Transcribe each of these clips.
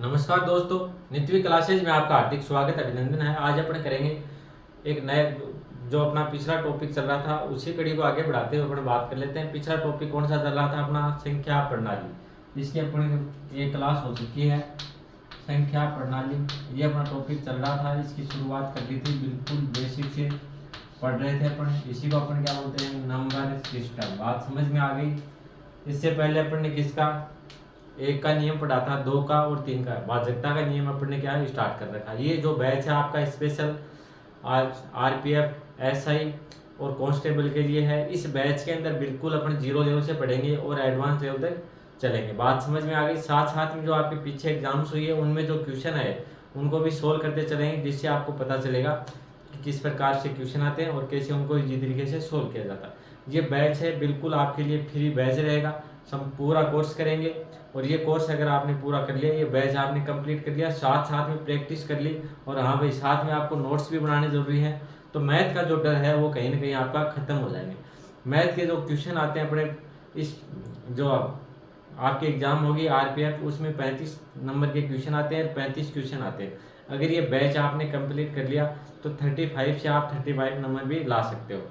नमस्कार दोस्तों, नित्य क्लासेज में आपका हार्दिक स्वागत अभिनंदन है। आज अपन करेंगे एक नए जो अपना पिछला टॉपिक चल रहा था उसी कड़ी को आगे बढ़ाते हुए अपन बात कर लेते हैं। पिछला टॉपिक कौन सा चल रहा था? अपना संख्या प्रणाली। इसकी अपन ये क्लास हो चुकी है संख्या प्रणाली। ये अपना टॉपिक चल रहा था, इसकी शुरुआत कर दी थी, बिल्कुल बेसिक से पढ़ रहे थे अपन। इसी को अपन क्या बोलते हैं? Number system. बात समझ में आ गई। इससे पहले अपन ने किसका एक का नियम पढ़ा था, दो का और तीन का भाजकता का नियम अपन ने क्या है स्टार्ट कर रखा। ये जो बैच है आपका स्पेशल आज आरपीएफ, एसआई और कांस्टेबल के लिए है। इस बैच के अंदर बिल्कुल अपन जीरो लेवल से पढ़ेंगे और एडवांस लेवल तक चलेंगे। बात समझ में आ गई। साथ साथ में जो आपके पीछे एग्जाम्स हुई है उनमें जो क्वेश्चन है उनको भी सोल्व करते चलेंगे, जिससे आपको पता चलेगा कि किस प्रकार से क्वेश्चन आते हैं और कैसे उनको इजी तरीके से सोल्व किया जाता है। ये बैच है बिल्कुल आपके लिए फ्री बैच रहेगा। हम पूरा कोर्स करेंगे और ये कोर्स अगर आपने पूरा कर लिया, ये बैच आपने कंप्लीट कर लिया, साथ साथ में प्रैक्टिस कर ली और हाँ भाई साथ में आपको नोट्स भी बनाने जरूरी हैं, तो मैथ का जो डर है वो कहीं ना कहीं आपका खत्म हो जाएंगे। मैथ के जो क्वेश्चन आते हैं अपने इस जो आपके एग्जाम होगी आरपीएफ, उसमें 35 नंबर के क्वेश्चन आते हैं, 35 क्वेश्चन आते हैं। अगर ये बैच आपने कंप्लीट कर लिया तो 35 से आप 35 नंबर भी ला सकते हो।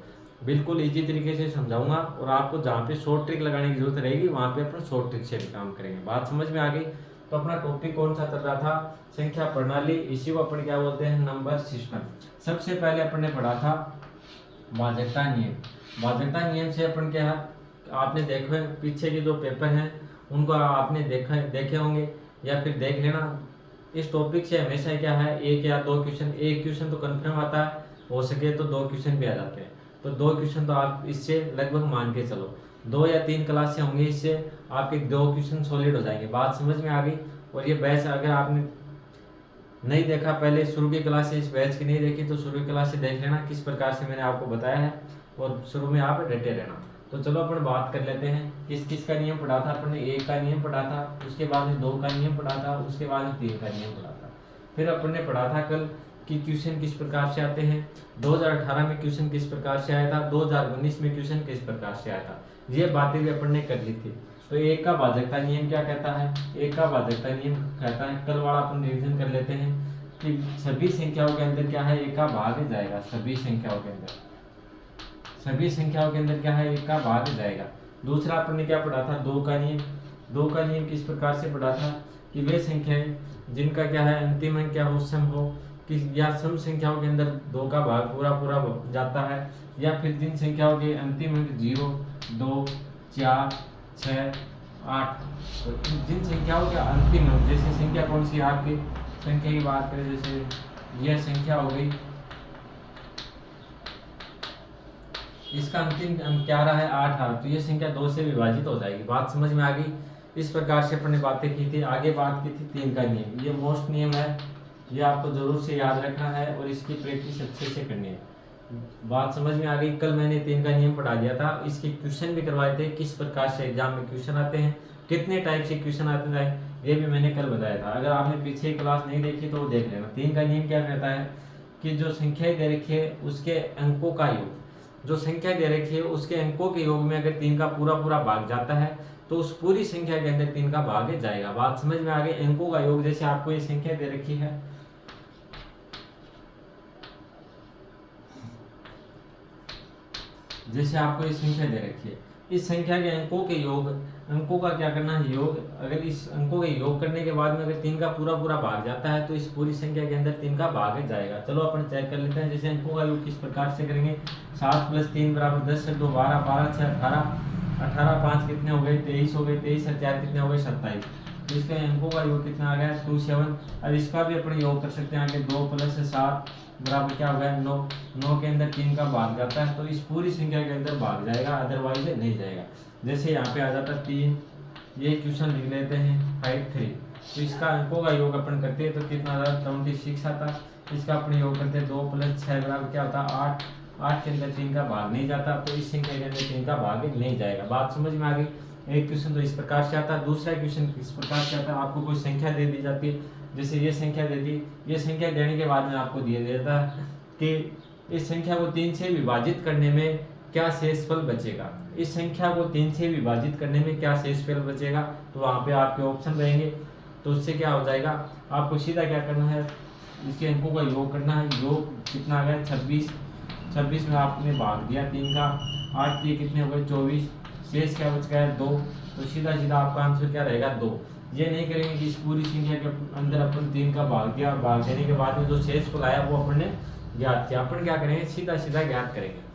बिल्कुल इजी तरीके से समझाऊंगा और आपको जहाँ पे शॉर्ट ट्रिक लगाने की जरूरत रहेगी वहाँ पे अपन शॉर्ट ट्रिक से भी काम करेंगे। बात समझ में आ गई। तो अपना टॉपिक कौन सा चल रहा था? संख्या प्रणाली। इसी को अपन क्या बोलते हैं? Number system. सबसे पहले अपन ने पढ़ा था भाजकता नियम। भाजकता नियम से अपन क्या है, आपने देखे पीछे के जो पेपर हैं उनको आपने देखे होंगे या फिर देख लेना। इस टॉपिक से हमेशा क्या है, एक या दो क्वेश्चन, एक क्वेश्चन तो कंफर्म आता है, हो सके तो दो क्वेश्चन भी आ जाते हैं। तो दो क्वेश्चन तो आप इससे लगभग मान के चलो 2 या 3 क्लास से होंगे, इससे आपके 2 क्वेश्चन सॉलिड हो जाएंगे। बात समझ में आ गई। और ये बैच अगर आपने नहीं देखा, पहले शुरू की क्लास से इस बैच की नहीं देखी, तो शुरू की क्लास से देख लेना किस प्रकार से मैंने आपको बताया है और शुरू में आप डटे रहना। तो चलो अपन बात कर लेते हैं किस किस का नियम पढ़ा था। अपन ने 1 का नियम पढ़ा था, उसके बाद में 2 का नियम पढ़ा था, उसके बाद में 3 का नियम पढ़ा था। फिर अपन ने पढ़ा था कल कि क्वेश्चन किस प्रकार से आते हैं। 2018 में क्वेश्चन किस प्रकार से आया था, 2019 में क्वेश्चन किस प्रकार से आया था, ये बातें भी अपन ने कर ली थी। तो एक का भाजकता नियम क्या कहता है? एक का भाजकता नियम कहता है, कल वाला अपन रिवीजन कर लेते हैं कि सभी संख्याओं के अंदर क्या है, एक का भाग जाएगा। सभी संख्याओं के अंदर, सभी संख्याओं के अंदर क्या है, एक का भाग जाएगा। दूसरा अपन ने क्या पढ़ा था? 2 का नियम। 2 का नियम किस प्रकार से पढ़ा था कि वे संख्याएं जिनका क्या है अंतिम अंक क्या हो, सम हो, कि या सम संख्याओं के अंदर 2 का भाग पूरा पूरा जाता है, या फिर जिन संख्याओं के अंतिम अंक 0, 2, 4, 6, 8, तो जिन संख्याओं के अंतिम अंक, जैसे संख्या कौन सी आपकी संख्या की बात करें, जैसे यह संख्या हो गई, इसका अंतिम अंक क्या रहा है? 8 आ रहा, तो ये संख्या 2 से विभाजित हो जाएगी। बात समझ में आ गई। इस प्रकार से अपन ने बातें की थी। आगे बात की थी 3 का नियम। ये मोस्ट नियम है, ये आपको जरूर से याद रखना है और इसकी प्रैक्टिस अच्छे से करनी है। बात समझ में आ गई। कल मैंने 3 का नियम पढ़ा दिया था, इसके क्वेश्चन भी करवाए थे, किस प्रकार से एग्जाम में क्वेश्चन आते हैं, कितने टाइप से क्वेश्चन आते हैं, ये भी मैंने कल बताया था। अगर आपने पीछे क्लास नहीं देखी तो वो देख लेना। 3 का नियम क्या कहता है कि जो संख्या दे रखी है उसके अंकों का योग, जो संख्या दे रखी है उसके अंकों के योग में अगर 3 का पूरा पूरा भाग जाता है तो उस पूरी संख्या के अंदर 3 का भाग जाएगा। बात समझ में आ गई। अंकों का योग, जैसे आपको ये संख्या दे रखी है, जैसे आपको ये संख्या दे रखी है, इस संख्या के अंकों के योग, अंकों का क्या करना है योग, अगर इस अंकों के योग करने के बाद में अगर 3 का पूरा पूरा भाग जाता है तो इस पूरी संख्या के अंदर 3 का भाग जाएगा। चलो अपन चेक कर लेते हैं। जैसे अंकों का योग किस प्रकार से करेंगे, 7 + 3 = 10, 2 12, 12 6 18, 18 5 कितने हो गए, 23 हो गए, 23 और 4 कितने हो गए, 27। तो इसके अंकों का योग कितना आ गया, 2 7। अब इसका भी अपन योग कर सकते हैं आगे, 2 + 7 बराबर क्या हो गया, 9। 9 के अंदर 3 का भाग जाता है तो इस पूरी संख्या के अंदर भाग जाएगा, अदरवाइज नहीं जाएगा। जैसे यहाँ पे आ जाता है 3, ये क्वेश्चन लिख लेते हैं 5 3। तो इसका अंकों का योग अपन करते हैं तो कितना आता है, 26 आता। इसका अपन योग करते हैं 2 + 6 बराबर क्या होता है, 8। 8 के अंदर 3 का भाग नहीं जाता तो इस संख्या के अंदर 3 का भाग नहीं जाएगा। बात समझ में आ गई। एक क्वेश्चन तो इस प्रकार से आता है। दूसरा क्वेश्चन किस प्रकार से आता है, आपको कोई संख्या दे दी जाती है, जैसे ये संख्या दे दी, ये संख्या देने के बाद में आपको दिया जाता है कि इस संख्या को 3 से विभाजित करने में क्या शेषफल बचेगा, इस संख्या को 3 से विभाजित करने में क्या शेषफल बचेगा। तो वहाँ पे आपके ऑप्शन रहेंगे तो उससे क्या हो जाएगा, आपको सीधा क्या करना है, इसके अंकों का योग करना है। योग कितना आ गया 26, 26 में आपने भाग दिया 3 का, 8 दिए कितने हो गए 24, शेष क्या बच गया 2। तो सीधा सीधा आपका आंसर क्या रहेगा 2। ये नहीं करेंगे कि इस पूरी संख्या के अंदर अपन 3 का भाग दिया, भाग देने के बाद में जो शेषफल आया वो अपन ने ज्ञात किया। अपन क्या करेंगे, सीधा सीधा ज्ञात करेंगे।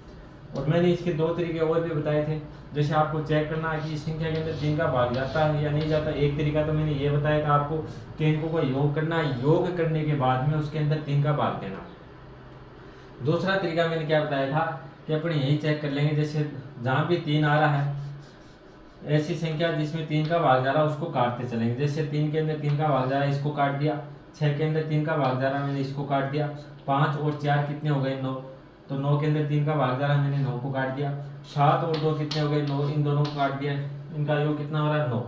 और मैंने इसके 2 तरीके और भी बताए थे, जैसे आपको चेक करना है कि इस संख्या के अंदर 3 का भाग जाता है या नहीं जाता। एक तरीका तो मैंने ये बताया था आपको कि इनको का योग करना है, योग करने के बाद में उसके अंदर 3 का भाग देना। दूसरा तरीका मैंने क्या बताया था कि अपन यही चेक कर लेंगे, जैसे जहाँ भी 3 आ रहा है ऐसी संख्या जिसमें 3 का भाग जा रहा है उसको काटते चलेंगे। जैसे 3 के अंदर 3 का भाग जा रहा है, इसको काट दिया। 6 के अंदर 3 का भाग जा रहा है, मैंने इसको काट दिया। 5 और 4 कितने हो गए 9, तो 9 के अंदर 3 का भाग जा रहा है, मैंने 9 को काट दिया। 7 और 2 कितने हो गए 9, इन दोनों को काट दिया। इनका योग कितना हो रहा है 9,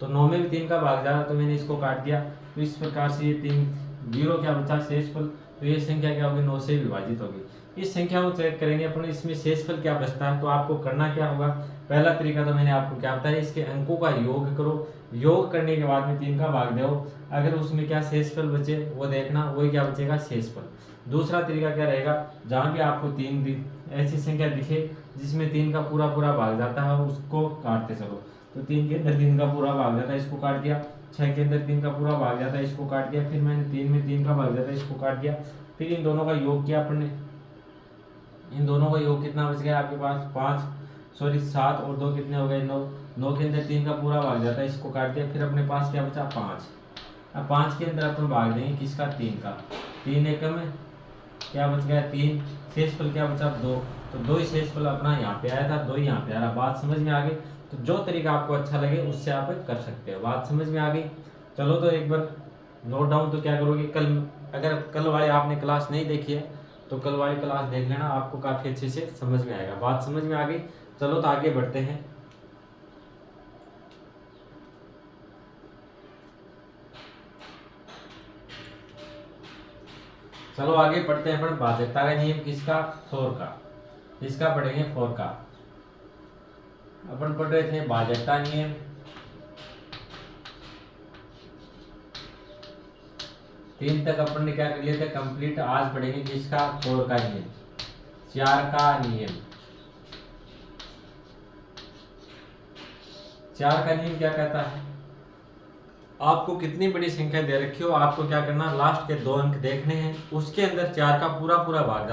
तो 9 में भी 3 का भाग जा रहा है, तो मैंने इसको काट दिया। तो इस प्रकार से ये 3 जीरो क्या बचा शेषफल, तो ये संख्या क्या होगी 9 से विभाजित होगी। इस संख्या को चेक करेंगे अपन, इसमें शेषफल क्या बचता है। तो आपको करना क्या होगा, पहला तरीका तो मैंने आपको क्या बताया, इसके अंकों का योग करो, योग करने के बाद में 3 का भाग दो, अगर उसमें क्या शेषफल बचे वो देखना, वही क्या बचेगा शेषफल। दूसरा तरीका क्या रहेगा, जहाँ भी आपको 3 ऐसी संख्या दिखे जिसमें 3 का पूरा पूरा भाग जाता है उसको काटते चलो। तो 3 के अंदर 3 का पूरा भाग जाता है, इसको काट दिया। 6 के अंदर 3 का पूरा भाग जाता है, इसको काट दिया। फिर मैंने 3 में 3 का भाग जाता है, इसको काट दिया। फिर इन दोनों का योग किया अपन ने, इन दोनों का योग कितना बच गया आपके पास 7 और 2 कितने हो गए 9। 9 के अंदर 3 का पूरा भाग जाता है, इसको काट दिया। फिर अपने पास क्या बचा 5। अब 5 के अंदर अपन भाग देंगे किसका 3 का, 3 एकम में क्या बच गया 3, शेषफल क्या बचा 2। तो 2 ही शेषफल अपना यहाँ पे आया था, 2 ही यहाँ पे आ रहा। बात समझ में आ गई। तो जो तरीका आपको अच्छा लगे उससे आप कर सकते हो। बात समझ में आ गई। चलो तो एक बार नोट डाउन तो क्या करोगे, कल अगर कल वाले आपने क्लास नहीं देखी है तो कल वाली क्लास देख लेना, आपको काफी अच्छे से समझ में आएगा। बात समझ में आ गई। चलो तो आगे बढ़ते हैं। चलो आगे पढ़ते हैं अपन भाजकता का नियम किसका 4 का, इसका पढ़ेंगे 4 का। अपन पढ़ रहे थे भाजकता नियम, तीन तक अपन ने क्या कर लिया था कंप्लीट। आज पढ़ेंगे किसका 4 का नियम, 4 का नियम। 4 का नियम क्या कहता है, आपको कितनी बड़ी संख्या दे रखी हो, आपको क्या करना लास्ट के 2 अंक देखने हैं, उसके अंदर 4 का पूरा पूरा भाग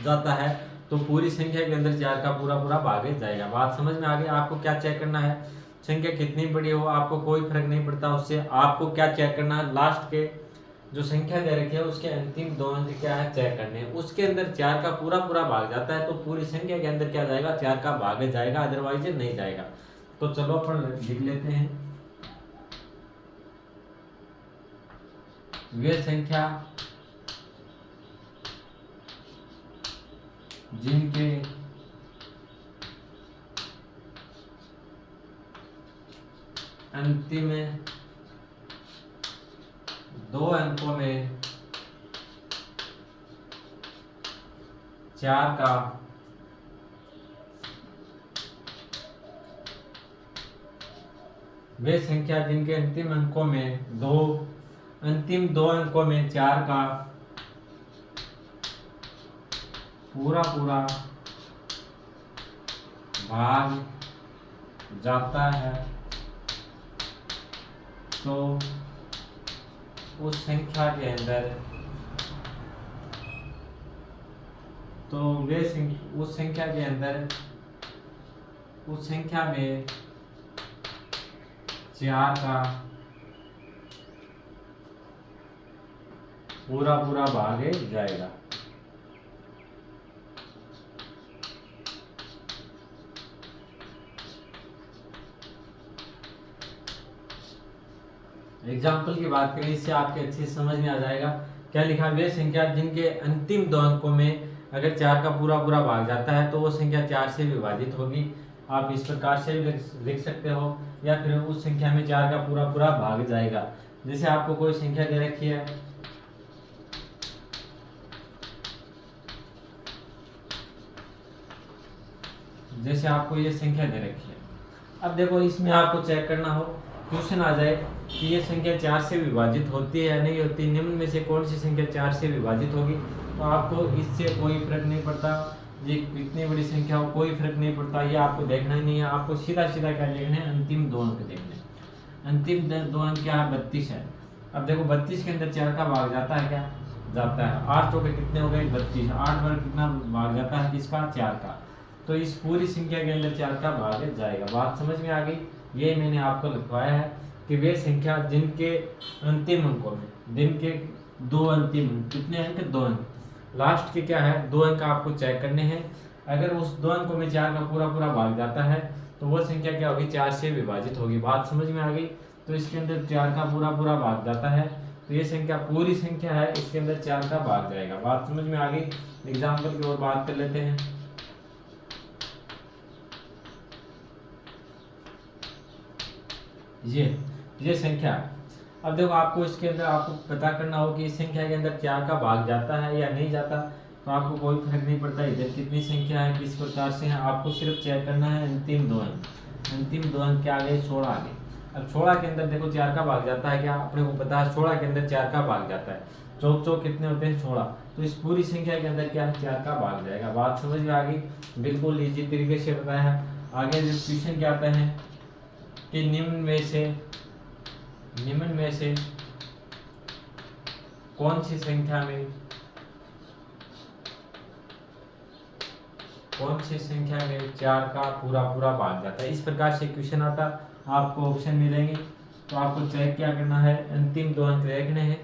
जाता है तो पूरी संख्या के अंदर 4 का पूरा पूरा भाग जाएगा। बात समझ में आ गई। आपको क्या चेक करना है, संख्या कितनी बड़ी हो आपको कोई फर्क नहीं पड़ता उससे, आपको क्या चेक करना है लास्ट के जो संख्या दे रखी है उसके अंतिम 2 अंक क्या है चेक करने हैं, उसके अंदर 4 का पूरा पूरा भाग जाता है तो पूरी संख्या के अंदर क्या जाएगा 4 का भाग जाएगा, अदरवाइज नहीं जाएगा। तो चलो अपन लिख लेते हैं, वे संख्या जिनके अंतिम 2 अंकों में 4 का वे संख्या जिनके अंतिम अंकों में अंतिम 2 अंकों में 4 का पूरा पूरा भाग जाता है तो उस संख्या के अंदर उस संख्या के अंदर उस संख्या में 4 का पूरा पूरा भाग जाएगा। एग्जाम्पल की बात करें, इससे आपके अच्छे समझ में आ जाएगा। क्या लिखा, वे संख्या जिनके अंतिम 2 अंकों में अगर 4 का पूरा पूरा भाग जाता है तो वो संख्या 4 से विभाजित होगी। आप इस प्रकार से भी लिख सकते हो, या फिर उस संख्या में 4 का पूरा पूरा भाग जाएगा। जैसे आपको कोई संख्या दे रखी है, जैसे आपको ये संख्या दे रखी है। अब देखो इसमें आपको चेक करना हो, क्वेश्चन आ जाए कि ये संख्या 4 से विभाजित होती है या नहीं होती, निम्न में से कौन सी संख्या 4 से विभाजित होगी। तो आपको इससे कोई फर्क नहीं पड़ता, ये कितनी बड़ी संख्या हो कोई फर्क नहीं पड़ता, ये आपको देखना ही नहीं है। आपको सीधा सीधा क्या देखना है, अंतिम 2 अंक देखने हैं। अंतिम 2 अंक क्या है, 32 है। अब देखो 32 के अंदर 4 का भाग जाता है क्या, जाता है। 8 चौके कितने हो गए, 32। 8 बार कितना भाग जाता है, इसका 4 का। तो इस पूरी संख्या के अंदर 4 का भाग जाएगा। बात समझ में आ गई। ये मैंने आपको लिखवाया है कि वे संख्या जिनके अंतिम अंकों में, जिनके 2 अंतिम कितने अंक, 2 अंक, लास्ट के क्या है 2 अंक आपको चेक करने हैं। अगर उस 2 अंकों में 4 का पूरा पूरा भाग जाता है तो वो संख्या क्या होगी, 4 से विभाजित होगी। बात समझ में आ गई। तो इसके अंदर 4 का पूरा पूरा भाग जाता है, तो ये संख्या पूरी संख्या है, इसके अंदर 4 का भाग जाएगा। बात समझ में आ गई। एग्जाम्पल की ओर बात कर लेते हैं। ये संख्या, अब देखो आपको इसके अंदर आपको पता करना हो कि इस संख्या के अंदर 4 का भाग जाता है या नहीं जाता। तो आपको कोई फर्क नहीं पड़ता इधर कितनी संख्या है, किस प्रकार से है, आपको सिर्फ चेक करना है अंतिम 2 अंक। अंतिम 2 अंक क्या आ गए, 16 आ गए। अब 16 के अंदर देखो 4 का भाग जाता है क्या, अपने को पता है 16 के अंदर 4 का भाग जाता है। चौक चौक कितने होते हैं, 16। तो इस पूरी संख्या के अंदर क्या है, 4 का भाग जाएगा। बात समझ में आ गई। बिल्कुल इजी तरीके से बताया है। आगे जो क्वेश्चन क्या आता है कि निम्न में से कौन सी संख्या में 4 का पूरा पूरा भाग जाता है। इस प्रकार से क्वेश्चन आता, आपको ऑप्शन मिलेंगे। तो आपको चेक क्या करना है, अंतिम 2 अंक देखने हैं।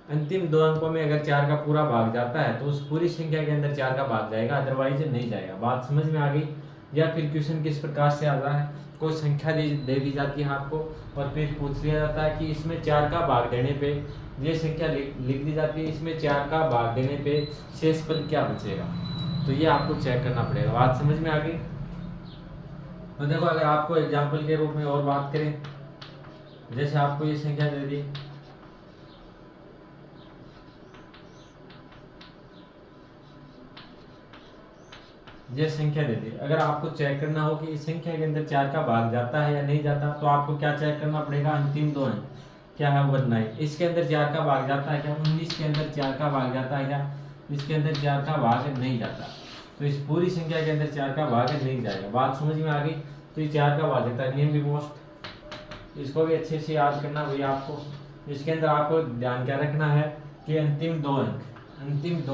अंतिम 2 अंकों में अगर 4 का पूरा भाग जाता है तो उस पूरी संख्या के अंदर 4 का भाग जाएगा, अदरवाइज नहीं जाएगा। बात समझ में आ गई। या फिर क्वेश्चन किस प्रकार से आता है, कोई संख्या दे दी जाती है आपको और फिर पूछ लिया जाता है कि इसमें 4 का भाग देने पे, ये संख्या लिख दी जाती है, इसमें 4 का भाग देने पे शेष पद क्या बचेगा। तो ये आपको चेक करना पड़ेगा। बात समझ में आ गई। तो देखो अगर आपको एग्जाम्पल के रूप में और बात करें, जैसे आपको ये संख्या दे दी, ये संख्या दे दी। अगर आपको चेक करना हो कि इस संख्या के अंदर 4 का भाग जाता है या नहीं जाता, तो आपको क्या चेक करना पड़ेगा, अंतिम 2 अंक क्या है, 19। इसके अंदर 4 का भाग जाता है क्या, 19 के अंदर 4 का भाग जाता है क्या, इसके अंदर 4 का भाग नहीं जाता। तो इस पूरी संख्या के अंदर 4 का भाग नहीं जाएगा। बात समझ में आ गई। तो ये 4 का भाग जाता है, नियम भी मोस्ट, इसको भी अच्छे से याद करना भैया आपको। इसके अंदर आपको ध्यान क्या रखना है कि अंतिम 2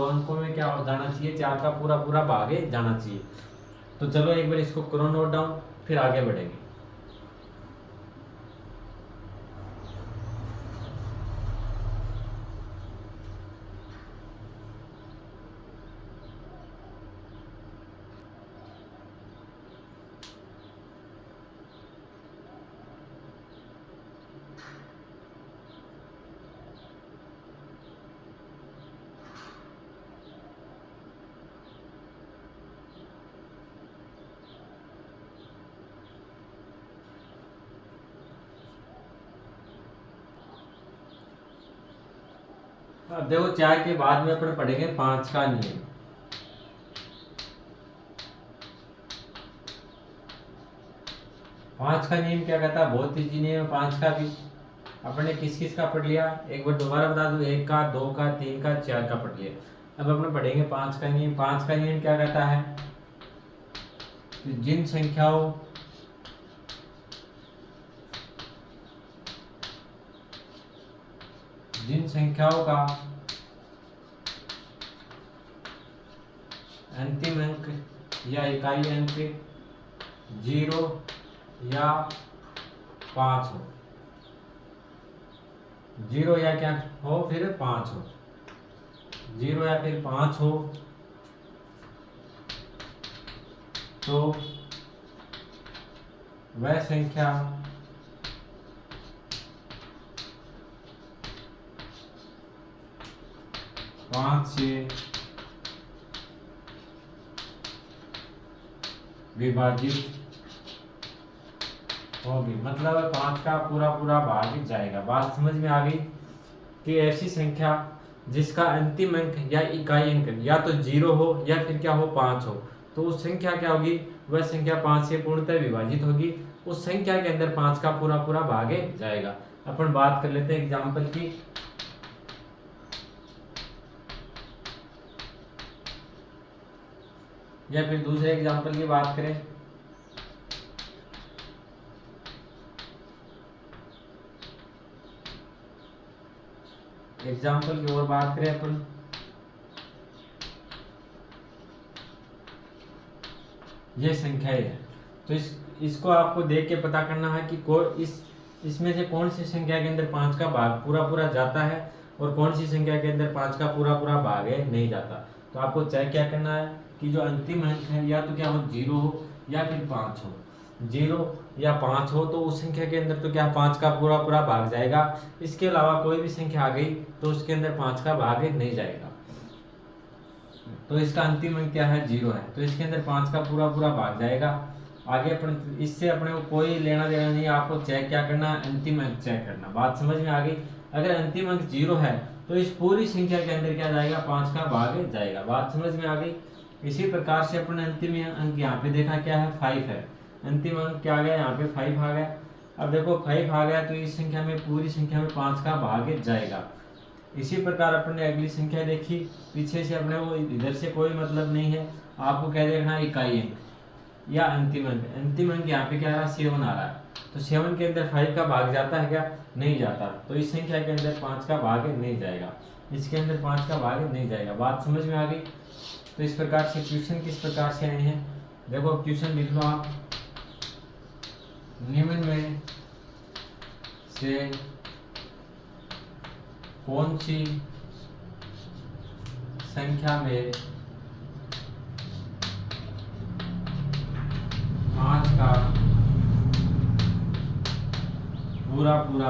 अंकों में क्या हो जाना चाहिए, 4 का पूरा पूरा भाग जाना चाहिए। तो चलो एक बार इसको करो नोट डाउन, फिर आगे बढ़ेंगे। अब देखो 4 के बाद में अपन पढ़ेंगे 5 का नियम। 5 का नियम क्या कहता है, बहुत इजी नियम है 5 का भी। अपने किस किस का पढ़ लिया, एक बार दोबारा बता दूं, 1 का, 2 का, 3 का, 4 का पढ़ लिया। अब अपन पढ़ेंगे 5 का नियम। 5 का नियम क्या कहता है कि जिन संख्याओं का अंतिम अंक या इकाई अंक 0 या 5 हो, 0 या क्या हो, फिर 5 हो, 0 या फिर 5 हो, तो वह संख्या पांच से विभाजित होगी, मतलब 5 का पूरा पूरा भाग जाएगा। बात समझ में आ गई कि ऐसी संख्या जिसका अंतिम अंक या इकाई अंक या तो 0 हो या फिर क्या हो, 5 हो, तो उस संख्या क्या होगी, वह संख्या 5 से पूर्णतः विभाजित होगी। उस संख्या के अंदर 5 का पूरा पूरा भाग जाएगा। अपन बात कर लेते हैं एग्जाम्पल की। या फिर दूसरे एग्जाम्पल की बात करें, एग्जाम्पल की और बात करें अपन, ये संख्या है। तो इसको आपको देख के पता करना है कि इसमें से कौन सी संख्या के अंदर 5 का भाग पूरा पूरा जाता है और कौन सी संख्या के अंदर 5 का पूरा पूरा भाग है नहीं जाता। तो आपको चेक क्या करना है कि जो अंतिम अंक है या तो क्या हो 0 हो या फिर 5 हो। 0 या 5 हो तो उस संख्या के अंदर तो क्या 5 का पूरा पूरा भाग जाएगा। इसके अलावा कोई भी संख्या आ गई तो उसके अंदर 5 का भाग नहीं जाएगा। तो इसका अंतिम अंक क्या है 0 है, तो इसके अंदर 5 का पूरा पूरा भाग जाएगा। आगे अपन इससे अपने को कोई लेना देना नहीं, आपको चेक क्या करना, अंतिम अंक चेक करना। बात समझ में आ गई। अगर अंतिम अंक 0 है तो इस पूरी संख्या के अंदर क्या जाएगा 5 का भाग जाएगा। बात समझ में आ गई। इसी प्रकार से अपने अंतिम अंक यहाँ पे देखा क्या है 5 है। अंतिम अंक क्या आ गया यहाँ पे 5 आ गया। अब देखो 5 आ गया तो इस संख्या में पूरी संख्या में 5 का भाग जाएगा। इसी प्रकार अपन ने अगली संख्या देखी, पीछे से अपने वो इधर से कोई मतलब नहीं है, आपको क्या देखना है इकाई अंक या अंतिम अंक। अंतिम अंक यहाँ पे क्या आ रहा है 7 आ रहा है। तो 7 के अंदर 5 का भाग जाता है क्या, नहीं जाता। तो इस संख्या के अंदर 5 का भाग नहीं जाएगा, इसके अंदर 5 का भाग नहीं जाएगा। बात समझ में आ गई। तो इस प्रकार से क्वेश्चन किस प्रकार से आए हैं, देखो क्वेश्चन लिख लो आप, निम्न में से कौन सी संख्या में 5 का पूरा पूरा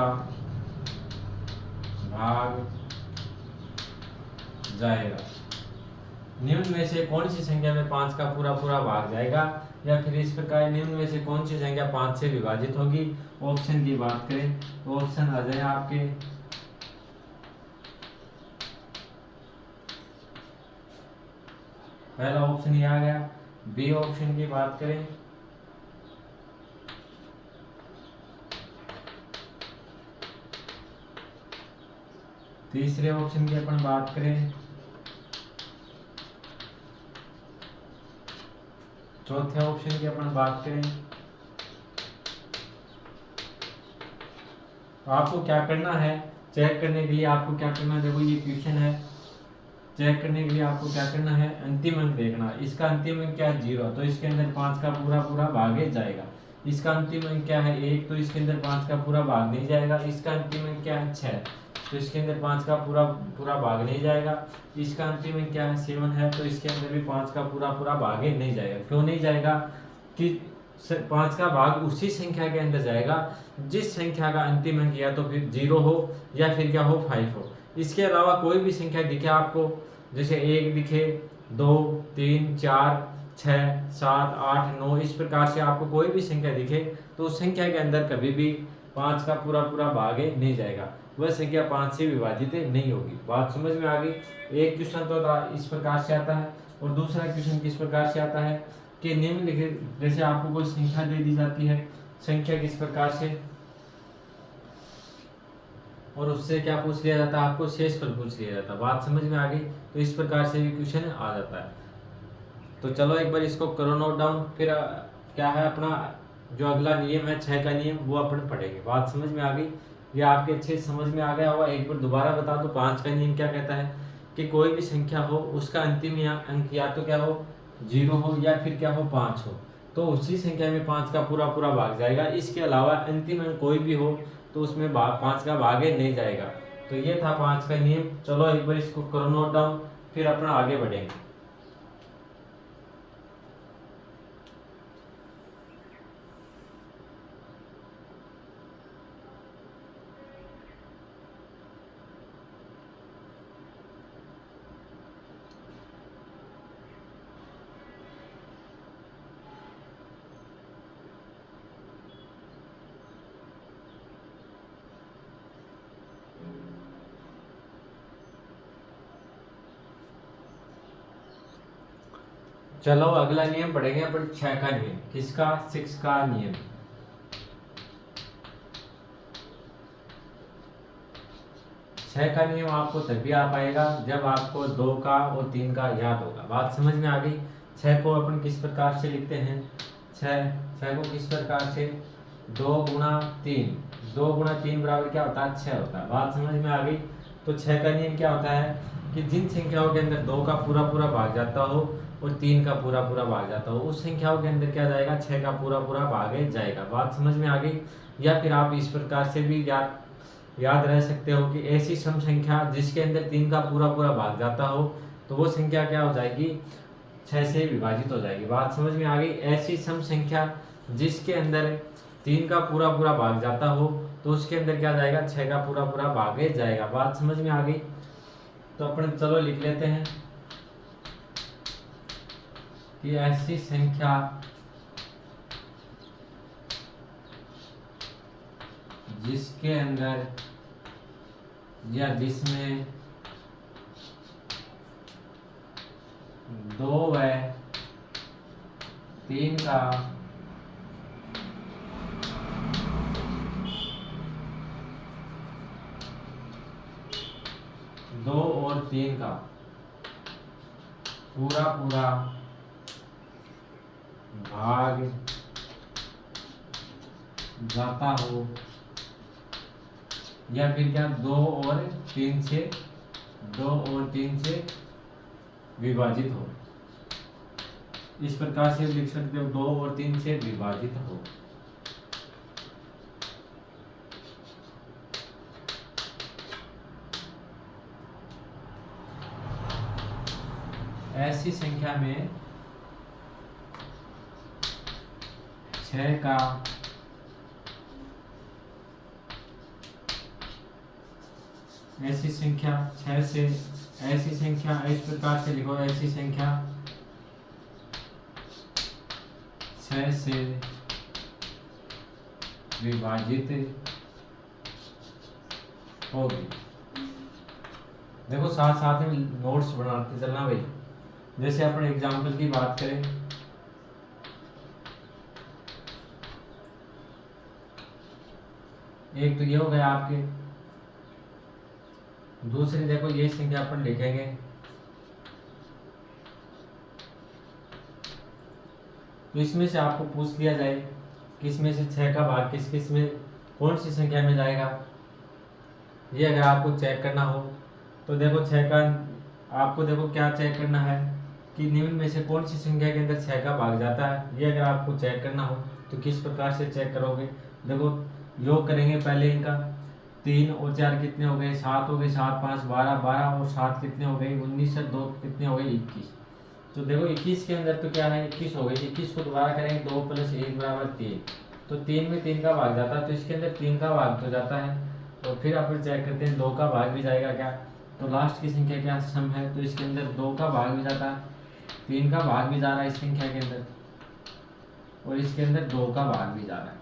भाग जाएगा। निम्न में से कौन सी संख्या में 5 का पूरा पूरा भाग जाएगा, या फिर इस प्रकार निम्न में से कौन सी संख्या 5 से विभाजित होगी। ऑप्शन की बात करें तो ऑप्शन आ जाए आपके पहला ऑप्शन ये आ गया। बी ऑप्शन की बात करें तीसरे ऑप्शन की अपन बात करें, चौथे ऑप्शन की अपन बात करें। तो आपको क्या करना है, चेक करने के लिए आपको क्या करना है, देखो ये क्वेश्चन है, चेक करने के लिए आपको क्या करना है अंतिम अंक देखना। इसका अंतिम अंक क्या है 0, तो इसके अंदर 5 का पूरा पूरा भाग जाएगा। इसका अंतिम अंक क्या है 1, तो इसके अंदर 5 का पूरा भाग नहीं जाएगा। इसका अंतिम अंक क्या है 6, तो इसके अंदर 5 का पूरा पूरा भाग नहीं जाएगा। इसका अंतिम अंक क्या है 7 है, तो इसके अंदर भी 5 का पूरा पूरा भाग नहीं जाएगा। क्यों नहीं जाएगा कि 5 का भाग उसी संख्या के अंदर जाएगा जिस संख्या का अंतिम अंक या तो फिर 0 हो या फिर क्या हो 5 हो। इसके अलावा कोई भी संख्या दिखे आपको, जैसे 1 दिखे, 2, 3, 4, 6, 7, 8, 9, इस प्रकार से आपको कोई भी संख्या दिखे तो उस संख्या के अंदर कभी भी 5 का पूरा पूरा भाग नहीं जाएगा, वह संख्या 5 से विभाजित नहीं होगी। बात समझ में आ गई। एक क्वेश्चन तो इस प्रकार से आता है और दूसरा क्वेश्चन किस प्रकार से आता है कि निम्नलिखित, जैसे आपको कोई संख्या दे दी जाती है, संख्या किस प्रकार से, और उससे क्या पूछ लिया जाता है आपको शेषफल पूछ लिया जाता है। बात समझ में आ गई। तो इस प्रकार से भी क्वेश्चन आ जाता है। तो चलो एक बार इसको करो नोट डाउन, फिर क्या है अपना जो अगला नियम है 6 का नियम वो अपन पढ़ेंगे। बात समझ में आ गई, ये आपके अच्छे समझ में आ गया होगा। एक बार दोबारा बता दो, 5 का नियम क्या कहता है कि कोई भी संख्या हो उसका अंतिम अंक या तो क्या हो 0 हो या फिर क्या हो 5 हो, तो उसी संख्या में 5 का पूरा पूरा भाग जाएगा। इसके अलावा अंतिम अंक कोई भी हो तो उसमें 5 का भाग नहीं जाएगा। तो ये था 5 का नियम। चलो एक बार इसको करो नोट डाउन, फिर अपना आगे बढ़ेंगे। चलो अगला नियम पढ़ेंगे अपन 6 का नियम। किसका? 6 का नियम। 6 का नियम आपको तभी आ पाएगा जब आपको 2 का और 3 का याद होगा। बात समझ में आ गई। 6 को अपन किस प्रकार से लिखते हैं, 6 को किस प्रकार से, 2 गुणा 3, 2 गुणा 3 बराबर क्या होता है, 6 होता है। बात समझ में आ गई। तो 6 का नियम क्या होता है कि जिन संख्याओं के अंदर 2 का पूरा पूरा भाग जाता हो और 3 का पूरा पूरा भाग जाता हो, उस संख्याओं के अंदर क्या जाएगा, 6 का पूरा पूरा भाग जाएगा। बात समझ में आ गई। या फिर आप इस प्रकार से भी याद रह सकते हो कि ऐसी सम संख्या जिसके अंदर 3 का पूरा पूरा भाग जाता हो तो वो संख्या क्या हो जाएगी, 6 से विभाजित हो जाएगी। बात समझ में आ गई। ऐसी सम संख्या जिसके अंदर 3 का पूरा पूरा भाग जाता हो तो उसके अंदर क्या जाएगा, 6 का पूरा पूरा भाग जाएगा। बात समझ में आ गई। तो अपन चलो लिख लेते हैं कि ऐसी संख्या जिसके अंदर या जिसमें 2 व 3 का पूरा पूरा भाग जाता हो, या फिर क्या 2 और 3 से विभाजित हो। इस प्रकार से लिख सकते हो, 2 और 3 से विभाजित हो। ऐसी संख्या में 6 का ऐसी संख्या 6 से, ऐसी संख्या इस प्रकार से लिखो, ऐसी संख्या 6 से विभाजित होगी। देखो साथ साथ में नोट्स बनाते चलना भाई। जैसे अपन एग्जाम्पल की बात करें, एक तो ये हो गया आपके, दूसरी देखो ये संख्या अपन लिखेंगे, तो इसमें से आपको पूछ लिया जाए कि इसमें से 6 का भाग किस किस में, कौन सी संख्या में जाएगा। ये अगर आपको चेक करना हो तो देखो 6 का आपको देखो क्या चेक करना है कि निम्न में से कौन सी संख्या के अंदर 6 का भाग जाता है। ये अगर आपको चेक करना हो तो किस प्रकार से चेक करोगे, देखो योग करेंगे पहले इनका, 3 और 4 कितने हो गए, 7 हो गए, 7 5 12, 12 और 7 कितने हो गए, 19 और 2 कितने हो गए, 21। तो देखो 21 के अंदर तो क्या है, 21 हो गई। 21 को दोबारा करेंगे, 2 + 1 = 3, तो 3 में 3 का भाग जाता है, तो इसके अंदर 3 का भाग तो जाता है। और फिर अपन चेक करते हैं 2 का भाग भी जाएगा क्या, तो लास्ट की संख्या क्या सम है, तो इसके अंदर 2 का भाग भी जाता है, 3 का भाग भी जा रहा है इस संख्या के अंदर, और इसके अंदर 2 का भाग भी जा रहा है।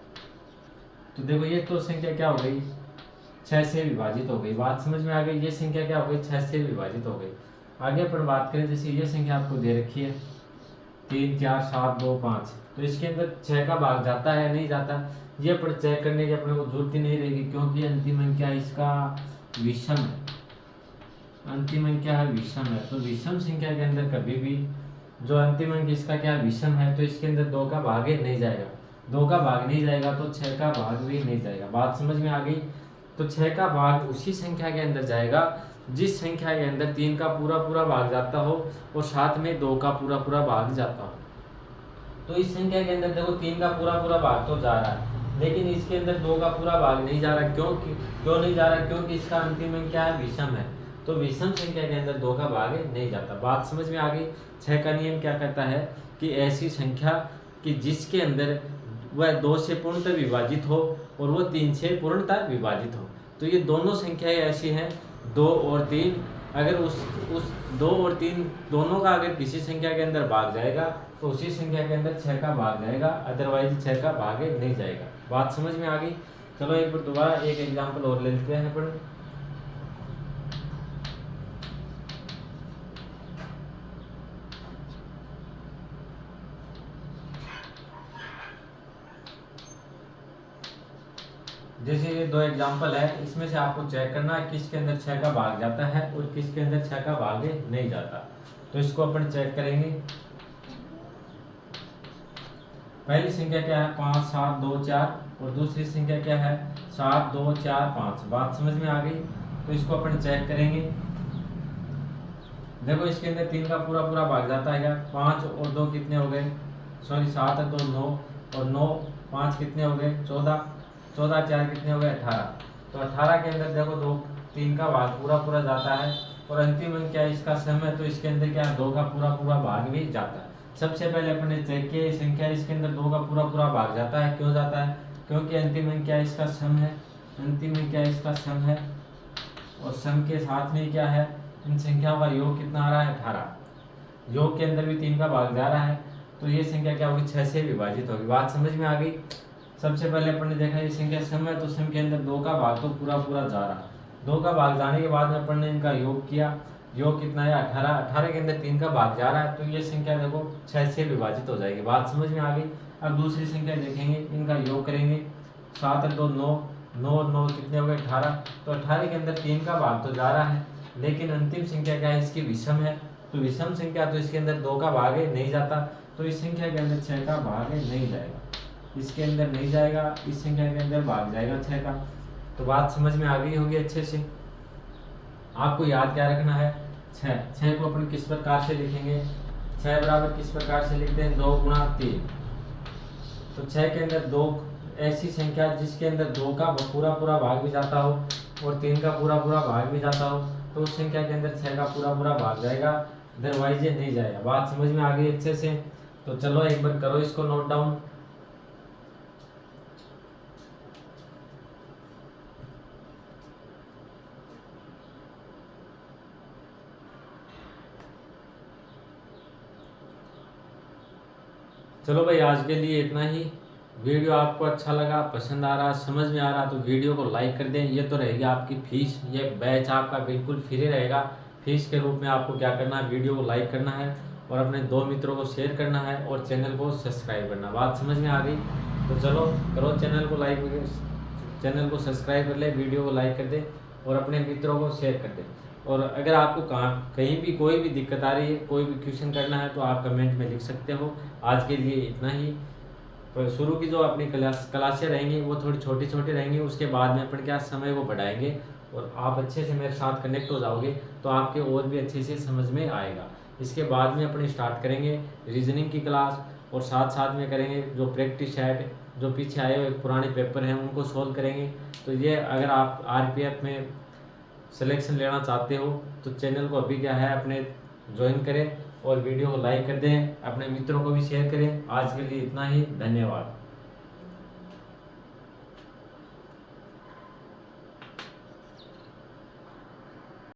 तो देखो ये तो संख्या क्या हो गई, 6 से विभाजित हो गई। बात समझ में आ गई। ये संख्या क्या हो गई, 6 से विभाजित हो गई। आगे अपन बात करें, जैसे ये संख्या आपको दे रखी है 3 4 7 2 5, तो इसके अंदर 6 का भाग जाता है नहीं जाता, ये अपन चेक करने की अपने को जरूरत ही नहीं रहेगी, क्योंकि अंतिम अंक क्या इसका विषम है। अंतिम अंक क्या है, विषम है। तो विषम संख्या के अंदर कभी भी जो अंतिम अंक इसका क्या विषम है, तो इसके अंदर 2 का भाग नहीं जाएगा। 2 का भाग नहीं जाएगा तो 6 का भाग भी नहीं जाएगा। बात समझ में आ गई। तो 6 का भाग उसी संख्या के अंदर जाएगा जिस संख्या के अंदर 3 का पूरा पूरा भाग जाता हो और साथ में 2 का पूरा पूरा भाग जाता हो। तो इस संख्या के अंदर देखो 3 का पूरा पूरा भाग तो जा रहा है, लेकिन इसके अंदर 2 का पूरा भाग नहीं जा रहा। क्यों नहीं जा रहा, क्योंकि इसका अंतिम अंक क्या है, विषम है। तो विषम संख्या के अंदर 2 का भाग नहीं जाता। बात समझ में आ गई। 6 का नियम क्या कहता है कि ऐसी संख्या कि जिसके अंदर वह 2 से पूर्णतः विभाजित हो और वो 3 से पूर्णतः विभाजित हो। तो ये दोनों संख्याएं ऐसी हैं, 2 और 3, अगर उस 2 और 3 दोनों का अगर किसी संख्या के अंदर भाग जाएगा तो उसी संख्या के अंदर 6 का भाग जाएगा, अदरवाइज 6 का भाग नहीं जाएगा। बात समझ में आ गई। चलो एक बार दोबारा एक एग्जाम्पल और ले लेते हैं अपन। जैसे ये दो एग्जांपल है, इसमें से आपको चेक करना है किसके अंदर 6 का भाग जाता है और किसके अंदर 6 का भाग नहीं जाता। तो इसको अपन चेक करेंगे। पहली संख्या क्या है 5 7 2 4 और दूसरी संख्या क्या है 7 2 4 5। बात समझ में आ गई। तो इसको अपन चेक करेंगे। देखो इसके अंदर 3 का पूरा पूरा भाग जाता है क्या, 5 और 2 कितने हो गए, सॉरी 7 और 2 9 और 9 5 कितने हो गए 14, 14 4 कितने हो गए 18। तो 18 के अंदर देखो 2 3 का भाग पूरा पूरा जाता है और अंतिम अंक क्या है इसका सम है, तो इसके अंदर क्या 2 का पूरा पूरा भाग भी जाता है। सबसे पहले अपन ने चेक किया संख्या इसके अंदर 2 का पूरा पूरा भाग जाता है। क्यों जाता है, क्योंकि अंतिम अंक क्या है इसका सम है, अंतिम अंक क्या है इसका सम है और सम के साथ में क्या है इन संख्याओं का योग कितना आ रहा है 18। योग के अंदर भी 3 का भाग जा रहा है, तो ये संख्या क्या होगी 6 से विभाजित होगी। बात समझ में आ गई। सबसे पहले अपन ने देखा ये संख्या सम है, तो सम के अंदर 2 का भाग तो पूरा पूरा जा रहा है। 2 का भाग जाने के बाद में अपन ने इनका योग किया, योग कितना है 18, 18 के अंदर 3 का भाग जा रहा है, तो ये संख्या देखो 6 से विभाजित हो जाएगी। बात समझ में आ गई। अब दूसरी संख्या देखेंगे, इनका योग करेंगे, 7 और 2 9, 9 और 9 कितने हो गए 18। तो 18 के अंदर 3 का भाग तो जा रहा है, लेकिन अंतिम संख्या क्या है इसकी विषम है, तो विषम संख्या तो इसके अंदर 2 का भाग है नहीं जाता, तो इस संख्या के अंदर 6 का भाग है नहीं जाएगा, इसके अंदर नहीं जाएगा, इस संख्या के अंदर भाग जाएगा 6 का। तो बात समझ में आ गई होगी अच्छे से। आपको याद क्या रखना है 6 को अपन किस प्रकार से लिखेंगे, 6 बराबर किस प्रकार से लिखते हैं 2 गुणा 3। तो 6 के अंदर 2 ऐसी संख्या जिसके अंदर 2 का पूरा पूरा भाग भी जाता हो और 3 का पूरा पूरा भाग भी जाता हो, तो उस संख्या के अंदर 6 का पूरा पूरा भाग जाएगा, अदरवाइज ये नहीं जाएगा। बात समझ में आ गई अच्छे से। तो चलो एक बार करो इसको नोट डाउन। चलो भाई आज के लिए इतना ही। वीडियो आपको अच्छा लगा, पसंद आ रहा, समझ में आ रहा तो वीडियो को लाइक कर दें। ये तो रहेगी आपकी फीस, ये बैच आपका बिल्कुल फ्री रहेगा। फीस के रूप में आपको क्या करना है, वीडियो को लाइक करना है और अपने 2 मित्रों को शेयर करना है और चैनल को सब्सक्राइब करना। बात समझ में आ गई। तो चलो करो चैनल को लाइक, चैनल को सब्सक्राइब कर ले, वीडियो को लाइक कर दे और अपने मित्रों को शेयर कर दे। और अगर आपको कहीं भी कोई भी दिक्कत आ रही है, कोई भी क्वेश्चन करना है तो आप कमेंट में लिख सकते हो। आज के लिए इतना ही। तो शुरू की जो अपनी क्लासें रहेंगी वो थोड़ी छोटी छोटी रहेंगी, उसके बाद में अपन क्या समय को बढ़ाएंगे और आप अच्छे से मेरे साथ कनेक्ट हो जाओगे तो आपके और भी अच्छे से समझ में आएगा। इसके बाद में अपन स्टार्ट करेंगे रीजनिंग की क्लास और साथ साथ में करेंगे जो प्रैक्टिस सेट, जो पीछे आए हुए पुराने पेपर हैं उनको सोल्व करेंगे। तो ये अगर आप RPF में सिलेक्शन लेना चाहते हो तो चैनल को अभी क्या है अपने ज्वाइन करें और वीडियो को लाइक कर दें, अपने मित्रों को भी शेयर करें। आज के लिए इतना ही, धन्यवाद।